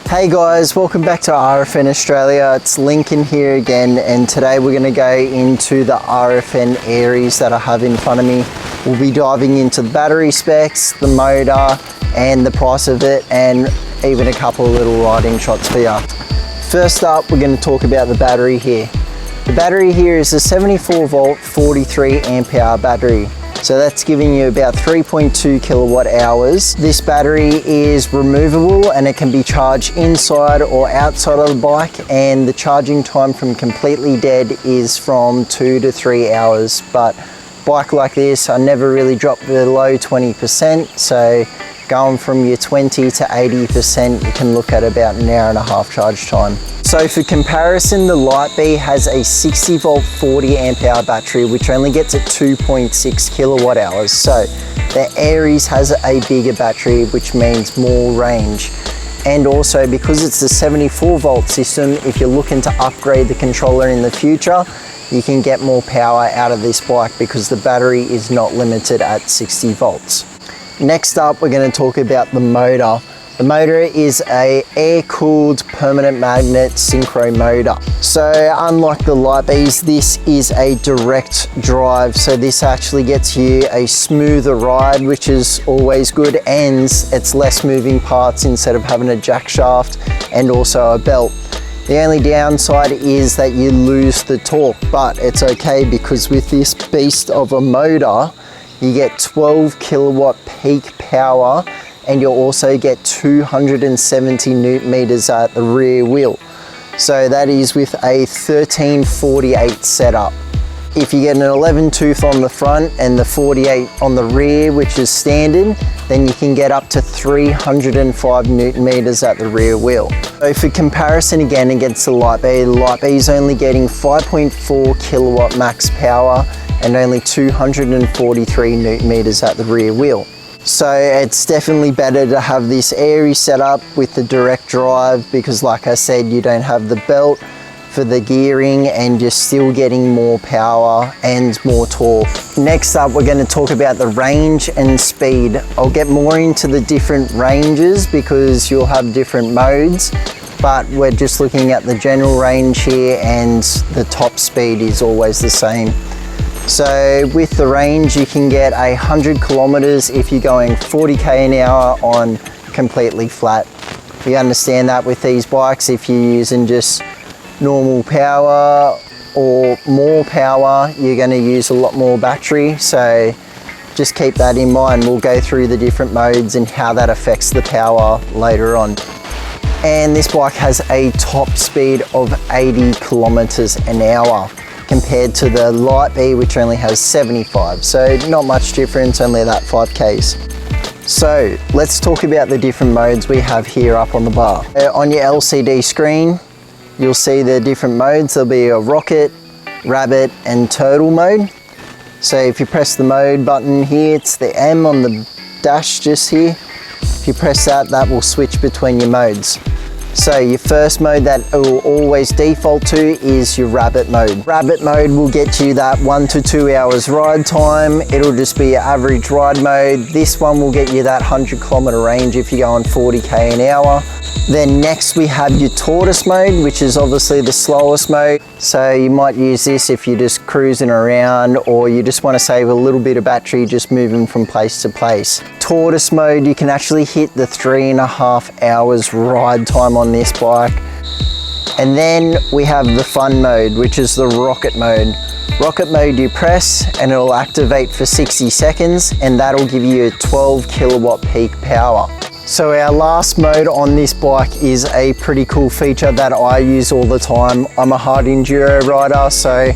Hey guys, welcome back to RFN Australia. It's Lincoln here again, and today we're going to go into the RFN Ares that I have in front of me. We'll be diving into the battery specs, the motor and the price of it, and even a couple of little riding shots for you. First up, we're going to talk about the battery here. The battery here is a 74 volt 43 amp hour battery. So that's giving you about 3.2 kilowatt hours. This battery is removable and it can be charged inside or outside of the bike, and the charging time from completely dead is from 2 to 3 hours. But bike like this, I never really drop below 20%. So going from your 20 to 80%, you can look at about an hour and a half charge time. So for comparison, the Lightbee has a 60 volt 40 amp hour battery, which only gets at 2.6 kilowatt hours. So the Ares has a bigger battery, which means more range. And also because it's a 74 volt system, if you're looking to upgrade the controller in the future, you can get more power out of this bike because the battery is not limited at 60 volts. Next up, we're going to talk about the motor. The motor is a air-cooled permanent magnet synchro motor. So unlike the Lightbees, this is a direct drive. So this actually gets you a smoother ride, which is always good, and it's less moving parts instead of having a jack shaft and also a belt. The only downside is that you lose the torque, but it's okay because with this beast of a motor, you get 12 kilowatt peak power, and you'll also get 270 newton meters at the rear wheel. So that is with a 1348 setup. If you get an 11 tooth on the front and the 48 on the rear, which is standard, then you can get up to 305 newton meters at the rear wheel. So for comparison again against the Lightbee is only getting 5.4 kilowatt max power and only 243 newton meters at the rear wheel. So it's definitely better to have this Ares setup with the direct drive because, like I said, you don't have the belt for the gearing and you're still getting more power and more torque. Next up, we're going to talk about the range and speed. I'll get more into the different ranges because you'll have different modes, but we're just looking at the general range here, and the top speed is always the same. So with the range, you can get 100 kilometers if you're going 40k an hour on completely flat. You understand that with these bikes, if you're using just normal power or more power, you're going to use a lot more battery. So just keep that in mind. We'll go through the different modes and how that affects the power later on. And this bike has a top speed of 80 kilometers an hour. Compared to the Lightbee, which only has 75. So not much difference, only that 5Ks. So let's talk about the different modes we have here up on the bar. On your LCD screen, you'll see the different modes. There'll be a rocket, rabbit and turtle mode. So if you press the mode button here, it's the M on the dash just here. If you press that, that will switch between your modes. So your first mode that it will always default to is your rabbit mode. Rabbit mode will get you that 1 to 2 hours ride time. It'll just be your average ride mode. This one will get you that 100 kilometer range if you go on 40k an hour. Then next we have your tortoise mode, which is obviously the slowest mode. So you might use this if you're just cruising around or you just want to save a little bit of battery just moving from place to place. Tortoise mode, you can actually hit the 3.5 hours ride time on this bike. And then we have the fun mode, which is the rocket mode. Rocket mode you press and it'll activate for 60 seconds and that'll give you a 12 kilowatt peak power. So our last mode on this bike is a pretty cool feature that I use all the time. I'm a hard enduro rider, so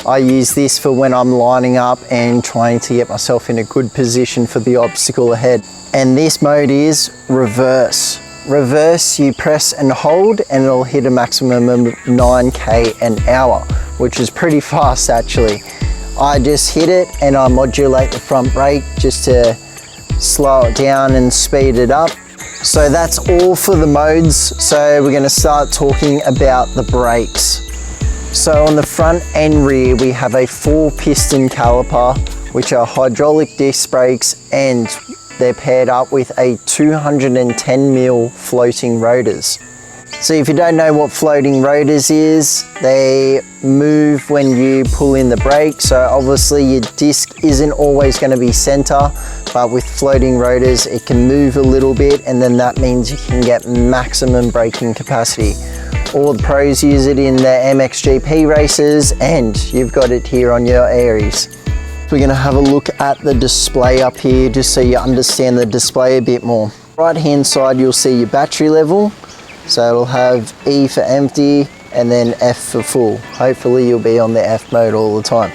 I use this for when I'm lining up and trying to get myself in a good position for the obstacle ahead. And this mode is reverse. Reverse, you press and hold and it'll hit a maximum of 9k an hour, which is pretty fast actually. I just hit it and I modulate the front brake just to slow it down and speed it up. So that's all for the modes. So we're going to start talking about the brakes. So on the front and rear we have a 4-piston caliper, which are hydraulic disc brakes, and they're paired up with a 210mm floating rotors. So if you don't know what floating rotors is, they move when you pull in the brake. So obviously your disc isn't always going to be center, but with floating rotors, it can move a little bit, and then that means you can get maximum braking capacity. All the pros use it in the MXGP races, and you've got it here on your Ares. We're going to have a look at the display up here just so you understand the display a bit more. Right hand side, you'll see your battery level. So it'll have E for empty and then F for full. Hopefully you'll be on the F mode all the time.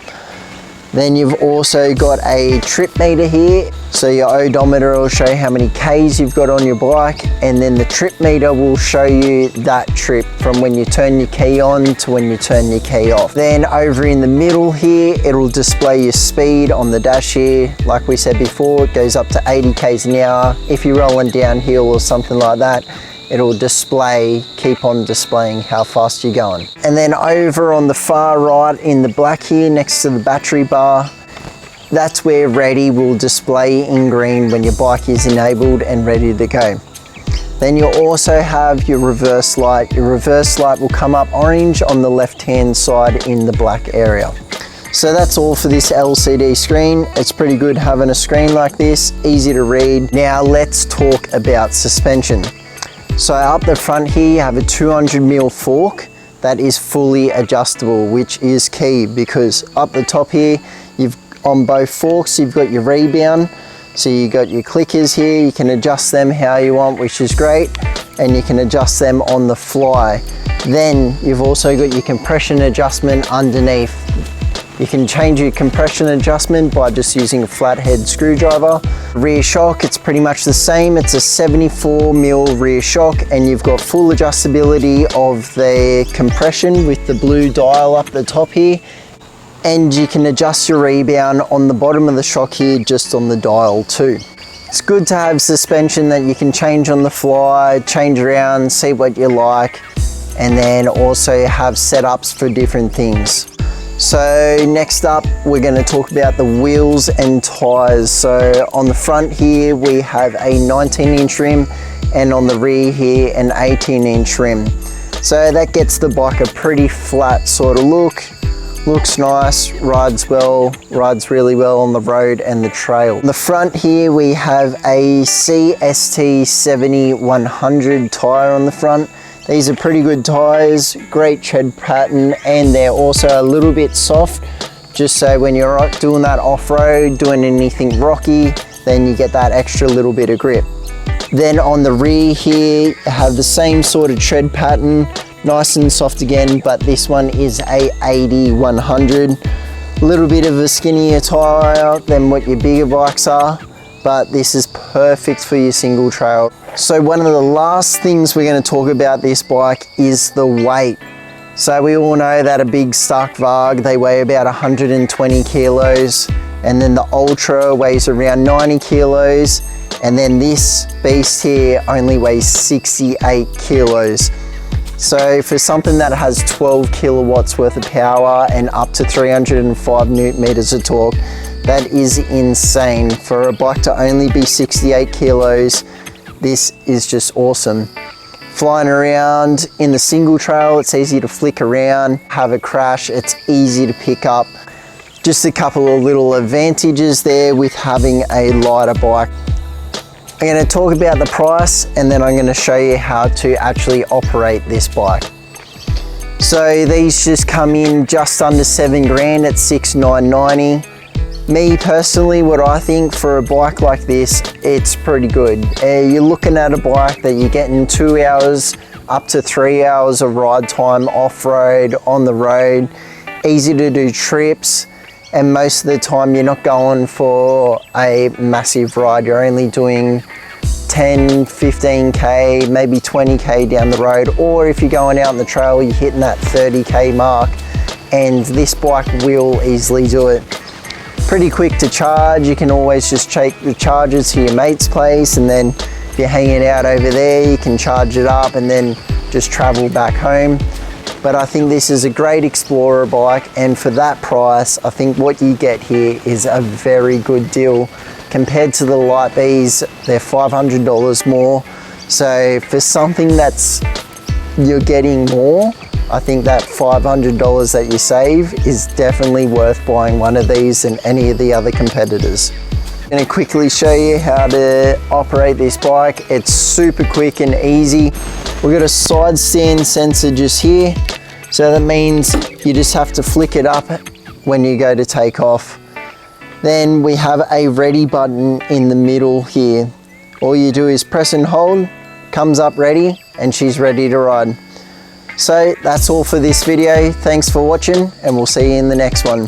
Then you've also got a trip meter here. So your odometer will show you how many Ks you've got on your bike, and then the trip meter will show you that trip from when you turn your key on to when you turn your key off. Then over in the middle here, it'll display your speed on the dash here. Like we said before, it goes up to 80 Ks an hour. If you're rolling downhill or something like that, it'll keep on displaying how fast you're going. And then over on the far right in the black here next to the battery bar, that's where ready will display in green when your bike is enabled and ready to go. Then you'll also have your reverse light. Your reverse light will come up orange on the left hand side in the black area. So that's all for this LCD screen. It's pretty good having a screen like this, easy to read. Now let's talk about suspension. So up the front here, you have a 200mm fork that is fully adjustable, which is key because up the top here, on both forks, you've got your rebound. So you got your clickers here, you can adjust them how you want, which is great. And you can adjust them on the fly. Then you've also got your compression adjustment underneath. You can change your compression adjustment by just using a flathead screwdriver. Rear shock, it's pretty much the same. It's a 74mm rear shock, and you've got full adjustability of the compression with the blue dial up the top here. And you can adjust your rebound on the bottom of the shock here, just on the dial too. It's good to have suspension that you can change on the fly, change around, see what you like, and then also have setups for different things. So next up, we're going to talk about the wheels and tyres. So on the front here, we have a 19-inch rim, and on the rear here, an 18-inch rim. So that gets the bike a pretty flat sort of look. Looks nice, rides really well on the road and the trail. On the front here, we have a CST 70-100 tyre on the front. These are pretty good tyres, great tread pattern, and they're also a little bit soft, just so when you're doing that off-road, doing anything rocky, then you get that extra little bit of grip. Then on the rear here, you have the same sort of tread pattern, nice and soft again, but this one is a 80-100. A little bit of a skinnier tyre than what your bigger bikes are, but this is perfect for your single trail. So one of the last things we're going to talk about this bike is the weight. So we all know that a big stock Varg, they weigh about 120 kilos, and then the Ultra weighs around 90 kilos, and then this beast here only weighs 68 kilos. So for something that has 12 kilowatts worth of power and up to 305 newton meters of torque, that is insane. For a bike to only be 68 kilos, this is just awesome. Flying around in the single trail, it's easy to flick around, have a crash, it's easy to pick up. Just a couple of little advantages there with having a lighter bike. I'm going to talk about the price, and then I'm going to show you how to actually operate this bike. So these just come in just under $7,000 at $6,990. Me personally, what I think for a bike like this, it's pretty good. You're looking at a bike that you're getting 2 hours up to 3 hours of ride time off-road, on the road, easy to do trips, and most of the time you're not going for a massive ride. You're only doing 10, 15K, maybe 20K down the road, or if you're going out on the trail, you're hitting that 30K mark, and this bike will easily do it. Pretty quick to charge. You can always just take the chargers to your mate's place, and then if you're hanging out over there, you can charge it up and then just travel back home. But I think this is a great explorer bike, and for that price, I think what you get here is a very good deal. Compared to the Light Bs, they're $500 more. So for something that's you're getting more, I think that $500 that you save is definitely worth buying one of these than any of the other competitors. I'm going to quickly show you how to operate this bike. It's super quick and easy. We've got a side stand sensor just here, so that means you just have to flick it up when you go to take off. Then we have a ready button in the middle here. All you do is press and hold, comes up ready, and she's ready to ride. So that's all for this video. Thanks for watching, and we'll see you in the next one.